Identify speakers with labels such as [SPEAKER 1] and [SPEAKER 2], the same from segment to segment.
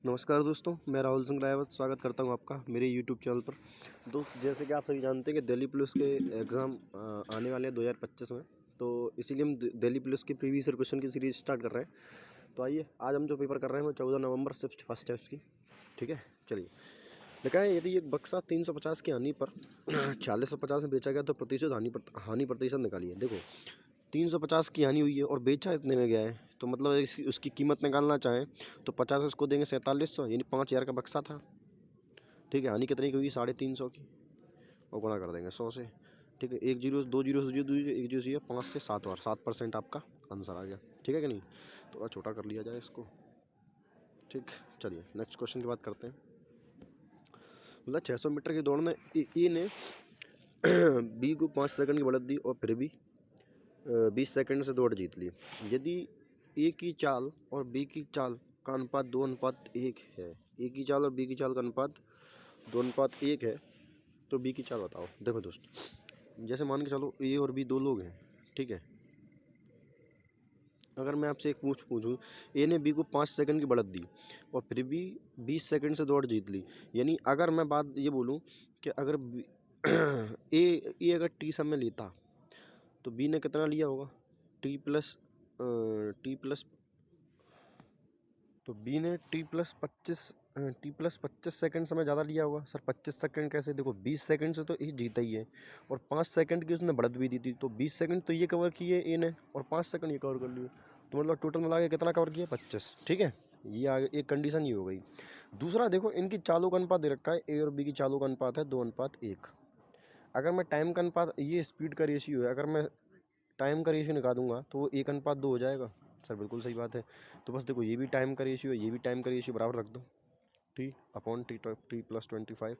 [SPEAKER 1] नमस्कार दोस्तों, मैं राहुल सिंह रायवत स्वागत करता हूं आपका मेरे यूट्यूब चैनल पर। दोस्त, जैसे कि आप सभी जानते हैं कि दिल्ली पुलिस के एग्ज़ाम आने वाले हैं 2025 में, तो इसीलिए हम दिल्ली पुलिस के प्रीवियस ईयर क्वेश्चन की सीरीज़ स्टार्ट कर रहे हैं। तो आइए, आज हम जो पेपर कर रहे हैं वो 14 नवंबर शिफ्ट फर्स्ट टेस्ट की। ठीक है, चलिए। लिखा है, यदि एक बक्सा 350 की हानि पर 4650 में बेचा गया तो प्रतिशत हानि प्रतिशत निकालिए। देखो, 350 की हानि हुई है और बेचा इतने में गया है, तो मतलब उसकी कीमत निकालना चाहें तो 50 इसको देंगे 4700, यानी 5000 का बक्सा था। ठीक है, हानि कितनी की हुई? 350 की, और गुणा कर देंगे 100 से। ठीक है, एक जीरो, दो जीरो से जीरो, एक जीरो से ये 5 से 7 बार, 7% आपका आंसर आ गया। ठीक है कि नहीं? थोड़ा छोटा कर लिया जाए इसको। ठीक, चलिए नेक्स्ट क्वेश्चन की बात करते हैं। मतलब 600 मीटर की दौड़ में ए ने बी को 5 सेकंड की बढ़त दी और फिर भी 20 सेकंड से दौड़ जीत ली। यदि ए की चाल और बी की चाल का अनुपात 2:1 है, ए की चाल और बी की चाल का अनुपात 2:1 है, तो बी की चाल बताओ। देखो दोस्त, जैसे मान के चलो ए और बी दो लोग हैं। ठीक है, अगर मैं आपसे एक पूछूं, ए ने बी को 5 सेकंड की बढ़त दी और फिर भी 20 सेकंड से दौड़ जीत ली, यानी अगर मैं बात ये बोलूं कि अगर ए अगर टी समय लेता तो बी ने कितना लिया होगा? टी प्लस तो बी ने टी प्लस 25 सेकंड समय ज़्यादा लिया होगा। सर 25 सेकंड कैसे? देखो 20 सेकंड से तो ये जीता ही है, और 5 सेकंड की उसने बढ़त भी दी थी, तो 20 सेकंड तो ये कवर किए ए ने और 5 सेकंड ये कवर कर लिए, तो मतलब टोटल मिला के कितना कवर किया? 25। ठीक है, ये आगे एक कंडीशन ये हो गई। दूसरा देखो, इनकी चालों का अनुपात दे रखा है, ए और बी की चालों का अनुपात है 2:1। अगर मैं टाइम का अनुपात, ये स्पीड का रेशियो है, अगर मैं टाइम का रेशियो निकालूंगा तो वो 1:2 हो जाएगा। सर बिल्कुल सही बात है। तो बस देखो, ये भी टाइम का रेशियो है, ये भी टाइम का रेशियो, बराबर रख दो, T/T+25।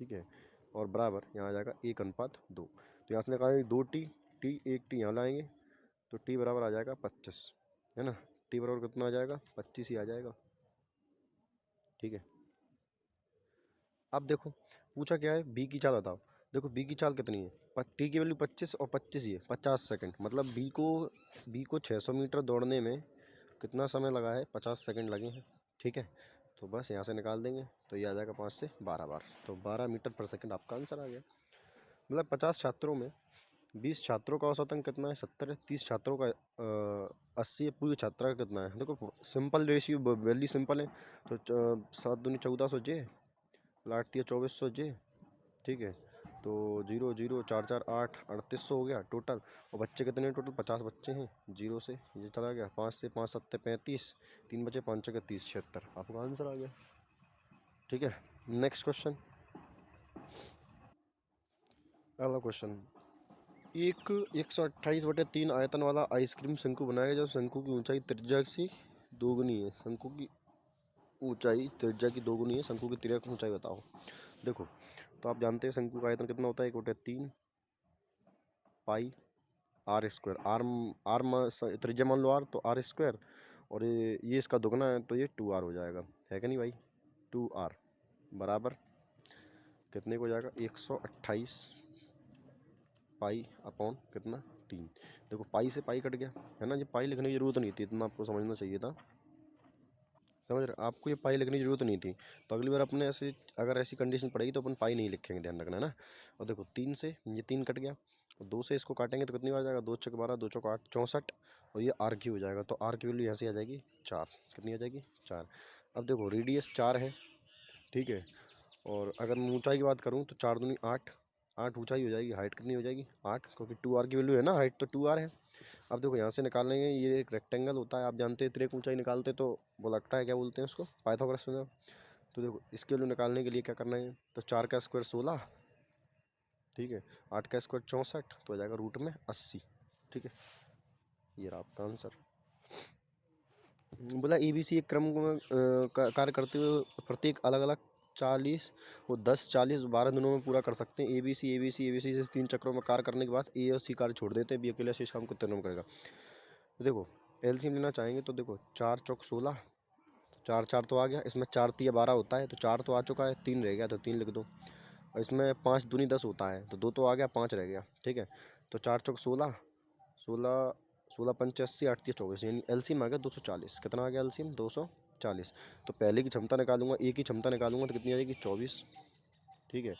[SPEAKER 1] ठीक है, और बराबर यहाँ आ जाएगा 1:2। तो यहाँ से निकालेंगे 2T, एक टी यहाँ लाएंगे तो T बराबर आ जाएगा 25, है ना? T बराबर कितना आ जाएगा? 25 ही आ जाएगा। ठीक है, अब देखो पूछा क्या है, बी की चाल बताओ। देखो बी की चाल कितनी है? टी की वैल्यू 25 और 25 ही है, 50 सेकंड। मतलब बी को 600 मीटर दौड़ने में कितना समय लगा है? 50 सेकंड लगे हैं। ठीक है, तो बस यहाँ से निकाल देंगे तो ये आ जाएगा 5 से 12 बार, तो 12 मीटर पर सेकंड आपका आंसर आ गया। मतलब 50 छात्रों में 20 छात्रों का औसत अंक कितना है? 70 है। 30 छात्रों का 80 है। पूरी छात्रा का कितना है? देखो सिंपल रेशियो, वैल्यू सिंपल है, तो 7 दूनी 1400 जे, 2400 जे। ठीक है, तो 0 0 4 4 8 3800 हो गया टोटल। और बच्चे कितने हैं टोटल? 50 बच्चे हैं। 0 से ये चला गया, 5 से 5 7 35, 3 बचे, 5 6 30, 76, आपका आंसर आ गया। ठीक है, नेक्स्ट क्वेश्चन। अगला क्वेश्चन, एक 128/3 आयतन वाला आइसक्रीम शंकु बनाया जब शंकु की ऊंचाई त्रिज्या से दोगुनी है। शंकु की ऊंचाई त्रिज्या की दोगुनी है, शंकु की तिर्यक ऊंचाई बताओ। देखो, तो आप जानते हैं शंकु का आयतन कितना होता है? 1/3 पाई आर स्क्वायर। त्रिज्या मान लो आर, तो आर स्क्वायर, और ये इसका दुगना है तो ये 2r हो जाएगा, है कि नहीं भाई? 2r बराबर कितने को हो जाएगा? 128 पाई अपॉन कितना? 3। देखो पाई से पाई कट गया, है ना? ये पाई लिखने की जरूरत नहीं थी, इतना आपको समझना चाहिए था। समझ रहे? आपको ये पाई लिखने की जरूरत नहीं थी, तो अगली बार अपने ऐसे अगर ऐसी कंडीशन पड़ेगी तो अपन पाई नहीं लिखेंगे, ध्यान रखना है ना। और देखो 3 से ये 3 कट गया, और 2 से इसको काटेंगे तो कितनी बार जाएगा? 2 चौक 12, 2 चौक 8, 64, और ये आर की हो जाएगा, तो आर की वैल्यू यहाँ से आ जाएगी 4। कितनी आ जाएगी? 4। अब देखो रेडियस 4 है। ठीक है, और अगर मैं ऊंचाई की बात करूँ तो 4 दूनी 8, 8 ऊंचाई हो जाएगी। हाइट कितनी हो जाएगी? 8, क्योंकि 2r की वैल्यू है ना, हाइट तो 2r है। अब देखो यहाँ से निकालेंगे, ये एक रेक्टेंगल होता है, आप जानते हैं, त्रिक ऊंचाई निकालते तो वो लगता है, क्या बोलते हैं उसको? पाइथागोरस में। तो देखो इसके वैल्यू निकालने के लिए क्या करना है? तो 4 का स्क्वायर 16, ठीक है, 8 का स्क्वायर 64, तो हो जाएगा रूट में 80। ठीक है, ये रहा आपका आंसर। बोला ABC एक क्रम में कार्य करते हुए प्रत्येक अलग अलग 40 और 10 40 12 दिनों में पूरा कर सकते हैं। ABC से 3 चक्रों में कार्य करने के बाद A और C कार्य छोड़ देते हैं, B अकेला शेष काम कितने दिनों में करेगा? तो देखो एलसीएम लेना चाहेंगे तो देखो 4 चौक 16, 4 4 तो आ गया, इसमें 4 तिया 12 होता है, तो 4 तो आ चुका है, 3 रह गया तो 3 लिख दो, और इसमें 5 दूनी 10 होता है, तो 2 तो आ गया, 5 रह गया। ठीक है, तो 4 चौक 16, 16 16 पंच 80, 8 24, यानी एलसीएम आ गया 240। कितना आ गया एलसीएम? 240। 40। तो पहले की क्षमता निकालूंगा, ए की क्षमता निकालूंगा तो कितनी आ जाएगी 24, ठीक है।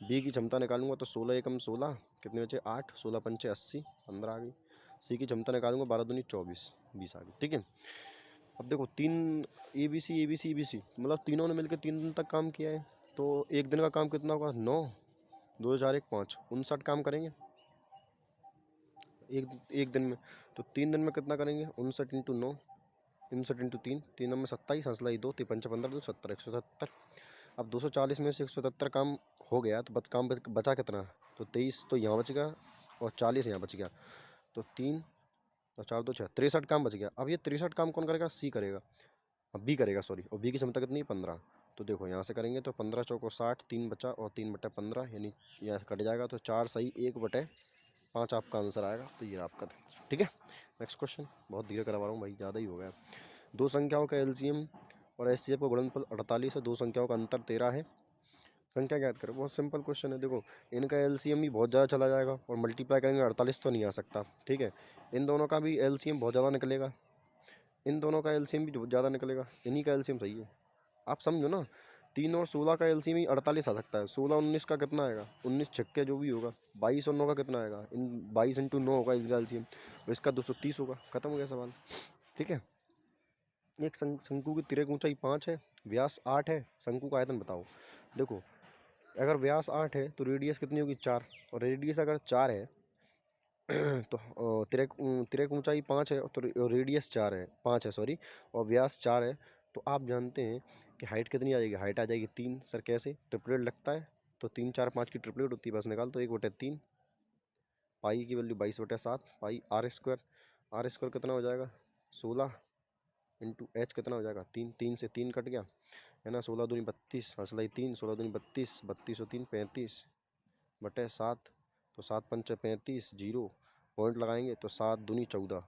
[SPEAKER 1] बी की क्षमता निकालूंगा तो 16 एकम 16, कितने बचे 8, 16 पंचे 80, 15 आ गई। सी की क्षमता निकालूंगा 12 दूनी 24, 20 आ गई, ठीक है। अब देखो तीन ए बी सी मतलब तीनों ने मिलकर 3 दिन तक काम किया है, तो एक दिन का काम कितना होगा 9, 2 4 1 5, 59 काम करेंगे एक एक दिन में। तो 3 दिन में कितना करेंगे 59 इंटू 9, 59 इंटू 3, 3 में 27, हंसलाई 2, 15 2 70, 170। अब 240 में से 170 काम हो गया तो काम बचा कितना, तो 23 तो यहाँ बच गया और 40 यहाँ बच गया, तो 3 और 4 2 6, 63 काम बच गया। अब ये 63 काम कौन करेगा, सी करेगा, अब बी करेगा सॉरी, और बी की क्षमता कितनी है 15। तो देखो यहाँ से करेंगे तो 15 चौको 60, 3 बचा और 3/15, यानी यहाँ कट जाएगा तो 4 सही 1/5 आपका आंसर आएगा। तो ये आपका आंसर, ठीक है। नेक्स्ट क्वेश्चन, बहुत धीरे करवा रहा हूँ भाई, ज़्यादा ही हो गया। दो संख्याओं का एलसीएम और एचसीएफ का गुणनफल 48 है, दो संख्याओं का अंतर 13 है, संख्या ज्ञात करो। बहुत सिंपल क्वेश्चन है, देखो इनका एलसीएम भी बहुत ज़्यादा चला जाएगा और मल्टीप्लाई करेंगे 48 तो नहीं आ सकता, ठीक है। इन दोनों का भी एलसीएम बहुत ज़्यादा निकलेगा, इन दोनों का एलसीएम भी बहुत ज़्यादा निकलेगा, इन्हीं का एलसीएम सही है। आप समझो ना, 3 और 16 का एलसीएम ही 48 आ सकता है, 16 19 का कितना आएगा 19 छक्के जो भी होगा, 22 और 9 का कितना आएगा, इन 22 इंटू 9 होगा इसका एलसीएम, तो इसका 230 होगा। खत्म हो गया सवाल, ठीक है। एक शंकु की तिर्यक ऊंचाई 5 है, व्यास 8 है, शंकु का आयतन बताओ। देखो अगर व्यास 8 है तो रेडियस कितनी होगी 4, और रेडियस अगर 4 है तो तिर्यक तिर्यक ऊंचाई 5 है तो रेडियस 4 है 5 है सॉरी, और व्यास 4 है, तो आप जानते हैं कि हाइट कितनी आ जाएगी, हाइट आ जाएगी 3। सर कैसे, ट्रिपलेट लगता है, तो 3 4 5 की ट्रिपलेट होती है, बस निकाल तो 1/3, पाई की वैल्यू 22/7, पाई आर स्क्वायर कितना हो जाएगा 16 इंटू एच कितना हो जाएगा 3, 3 से 3 कट गया है ना, 16 दूनी 32, हंसलाई 3, 16 दूनी 32, 32 और 3 35/7, तो 7 पंचे 35, जीरो पॉइंट लगाएंगे तो 7 दूनी 14,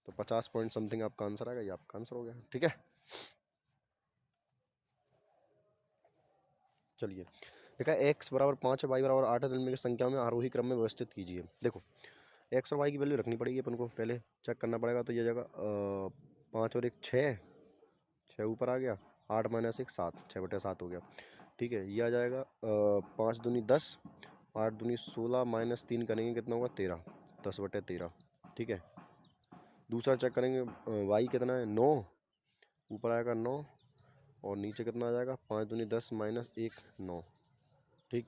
[SPEAKER 1] तो 50 पॉइंट समथिंग आपका आंसर आएगा, ये आपका आंसर हो गया, ठीक है। चलिए देखा, एक्स बराबर 5 है, वाई बराबर 8 है, तो इनमें की संख्या में आरोही क्रम में व्यवस्थित कीजिए। देखो एक्स और वाई की वैल्यू रखनी पड़ेगी अपन को, पहले चेक करना पड़ेगा, तो ये जगह 5 और 1 6, 6 ऊपर आ गया, 8 माइनस 1 7, 6/7 हो गया, ठीक है। ये आ जाएगा 5 दूनी 10, 8 दूनी 16, -3 करेंगे कितना होगा 13, 10/13, ठीक है। दूसरा चेक करेंगे वाई कितना है 9, ऊपर आएगा 9 और नीचे कितना आ जाएगा 5 दूनी 10 -1 9, ठीक,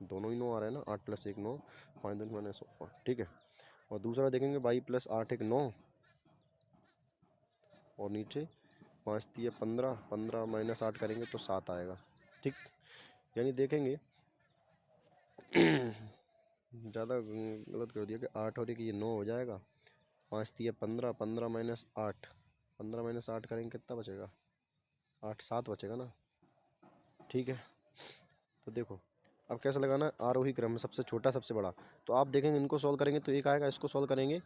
[SPEAKER 1] दोनों ही 9 आ रहे हैं ना, 8 + 1 9, 5 दूनी -1, ठीक है। और दूसरा देखेंगे वाई + 8 1 9 और नीचे 5 3 15, 15 -8 करेंगे तो 7 आएगा, ठीक। यानी देखेंगे ज़्यादा गलत कर दिया कि 8 और 1 ये 9 हो जाएगा, 5 3 15, 15 -8, 15 -8 करेंगे कितना बचेगा 8 7 बचेगा ना, ठीक है। तो देखो अब कैसे लगाना है, आरोही क्रम में सबसे छोटा सबसे बड़ा, तो आप देखेंगे इनको सॉल्व करेंगे तो एक आएगा, इसको सॉल्व करेंगे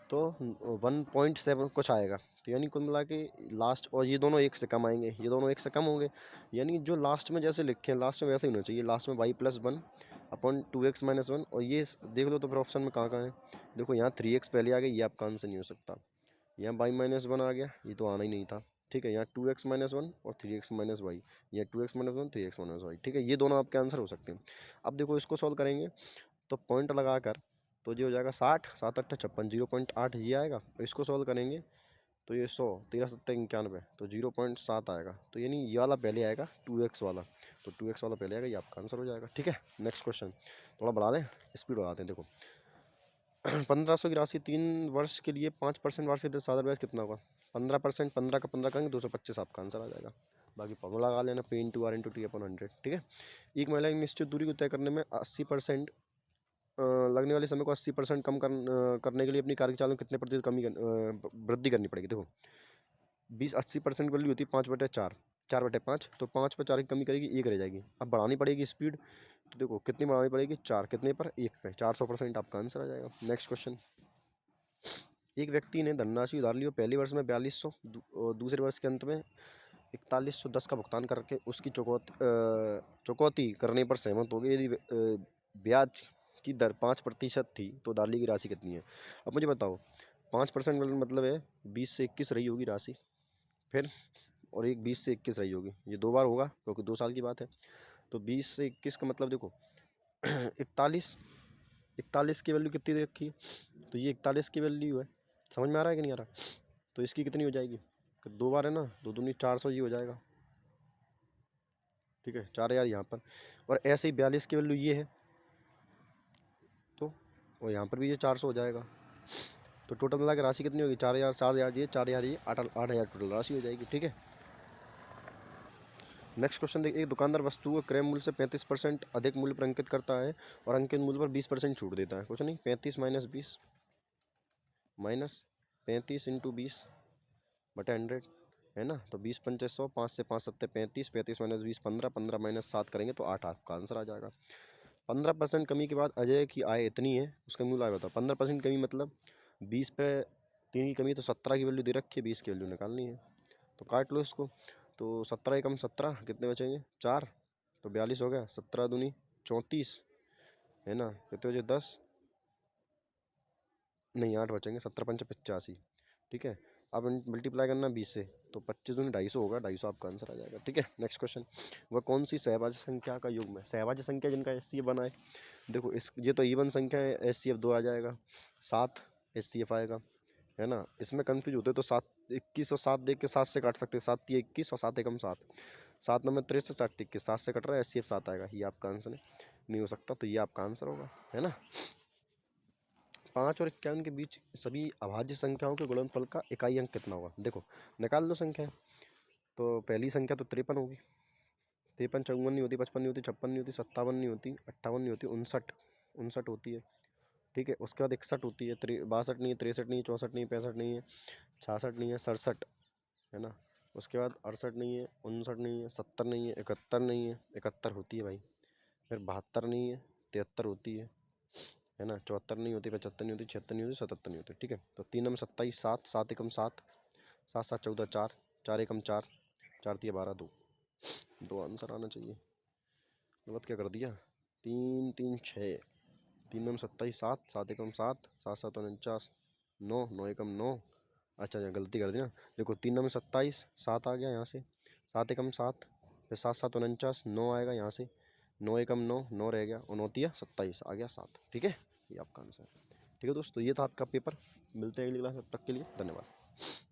[SPEAKER 1] तो 1.7 कुछ आएगा, तो यानी कुल मिला के लास्ट, और ये दोनों एक से कम आएंगे, ये दोनों एक से कम होंगे, यानी जो लास्ट में जैसे लिखे हैं लास्ट में वैसे ही होना चाहिए, लास्ट में y+1/2x-1, और ये देख लो तो फिर ऑप्शन में कहाँ कहाँ है, देखो यहाँ 3x पहले आ गया, ये आपका आंसर नहीं हो सकता, यहाँ y-1 आ गया, ये तो आना ही नहीं था, ठीक है। यहाँ 2x-1 और 3x-y, यहाँ 2x-1 3x-y, ठीक है, ये दोनों आपके आंसर हो सकते हैं। अब देखो इसको सॉल्व करेंगे तो पॉइंट लगाकर, तो ये हो जाएगा 60, 7 8 56, 0.8 ये आएगा, और इसको सॉल्व करेंगे तो ये 100, 13 7 91, तो 0.7 आएगा, तो यानी ये वाला पहले आएगा 2x वाला, तो 2x वाला पहले आएगा, ये आपका आंसर हो जाएगा, ठीक है। नेक्स्ट क्वेश्चन, थोड़ा बढ़ा दें, स्पीड बढ़ाते हैं। देखो 1500 की राशि 3 वर्ष के लिए 5% वार्षिक दर साधारण ब्याज कितना होगा, 15%, 15 का 15 करेंगे 225 आपका आंसर आ जाएगा। बाकी फॉर्मूला लगा लेना, P/R/T/100, ठीक है। एक महिला की निश्चित दूरी को तय करने में 80% लगने वाले समय को 80% कम करने के लिए अपनी कार्यचाल में कितने प्रतिशत वृद्धि करनी पड़ेगी। देखो 80% वैल्यू होती है 5/4, 4/5, तो 5/4 की कमी करेगी 1 रह जाएगी। अब बढ़ानी पड़ेगी स्पीड, तो देखो कितनी बढ़ानी पड़ेगी 4, कितने पर 1 पे, 400% आपका आंसर आ जाएगा। नेक्स्ट क्वेश्चन, एक व्यक्ति ने धनराशि उधार ली, पहले वर्ष में 4200 और दूसरे वर्ष के अंत में 4110 का भुगतान करके उसकी चुकौती करने पर सहमत हो गए। यदि ब्याज की दर 5% थी तो उधार ली की राशि कितनी है। अब मुझे बताओ 5% मतलब है 20 से 21 रही होगी राशि, फिर और एक 20 से 21 रही होगी। ये 2 बार होगा क्योंकि 2 साल की बात है। तो 20 से 21 का मतलब देखो 41, 41 की वैल्यू कितनी दे रखी है, तो ये 41 की वैल्यू है। समझ में आ रहा है कि नहीं आ रहा? तो इसकी कितनी हो जाएगी, 2 बार है ना, 2 दूनी 400 ये हो जाएगा। ठीक है, 4000 यहाँ पर, और ऐसे ही 42 की वैल्यू ये है, तो और यहाँ पर भी ये 400 हो जाएगा। तो टोटल मिला के राशि कितनी होगी, 4000, 4000 ये, 4000 ये, 8000 टोटल राशि हो जाएगी। ठीक है, नेक्स्ट क्वेश्चन देखिए, एक दुकानदार वस्तु को क्रय मूल्य से 35% अधिक मूल्य पर अंकित करता है और अंकित मूल्य पर 20% छूट देता है। कुछ नहीं, 35 माइनस 20 माइनस 35 इंटू 20/100 है ना। तो 20 पंचे 100, 5 से 5 सत्ते 35, 35 माइनस 20 15, 15 माइनस 7 करेंगे तो 8 आपका आंसर आ जाएगा। 15% कमी के बाद अजय की आय इतनी है, उसका मूल्य आय बताओ। 15% कमी मतलब 20 पे 3 की कमी, तो 17 की वैल्यू दे रखी है, 20 की वैल्यू निकालनी है। तो काट लो इसको, तो 17 एकम 17 कितने बचेंगे, 4, तो 42 हो गया। 17 दूनी 34 है ना, कितने बचे 10, नहीं 8 बचेंगे। 17 पंचे 85। ठीक है, अब मल्टीप्लाई करना 20 से, तो 25 दूनी 250 होगा, 250 आपका आंसर आ जाएगा। ठीक है, नेक्स्ट क्वेश्चन, वह कौन सी सहभाज्य संख्या का युग्म है। सहभाज्य संख्या जिनका HCF बना है, देखो इस ये तो इवन संख्या है, HCF 2 आ जाएगा, 7 HCF आएगा, है ना। इसमें कंफ्यूज होते तो 7 21 और 7 देख के 7 से काट सकते हैं, 7 3 21 और 7 एकम 7, 7 9 63, 7 21, 7 से कट रहा है, HCF 7 आएगा, ये आपका आंसर है। नहीं हो सकता, तो ये आपका आंसर होगा, है ना। 5 और 51 के बीच सभी अभाज्य संख्याओं के गुणनफल का इकाई अंक कितना होगा। देखो निकाल दो संख्या, तो पहली संख्या तो 53 होगी, 53 54 नहीं होती, 55 नहीं होती, 56 नहीं होती, 57 नहीं होती, 58 नहीं होती, 59 59 होती है। ठीक है, उसके बाद 61 होती है, 62 नहीं है, 63 नहीं है, 64 नहीं है, 65 नहीं है, 66 नहीं है, 67 है ना। उसके बाद 68 नहीं है, 59 नहीं है, 70 नहीं है, 71 नहीं है, 71 होती है भाई। फिर 72 नहीं है, 73 होती है ना। 74 नहीं होती, 75 नहीं होती, 76 नहीं होती, 77 नहीं होती। ठीक है, तो 3 नम 27, 7 7 एकम 7, 7 7 14 4, 4 एकम 4, 4 3 12 2, 2 आंसर आना चाहिए। गलत क्या कर दिया, 3 3 6, 3 नम 27, 7 7 एकम 7, 7 7 49, 9 9 एकम 9। अच्छा अच्छा, गलती कर दी ना। देखो 3 नम 27, 7 आ गया यहाँ से, 7 एकम 7, फिर 7 7 49, 9 आएगा यहाँ से, 9 एकम 9, 9 रह गया, और 9 तिया 27 आ गया 7। ठीक है, ये आपका आंसर है। ठीक है दोस्तों, ये था आपका पेपर। मिलते हैं अगली क्लास में, तब तक के लिए धन्यवाद।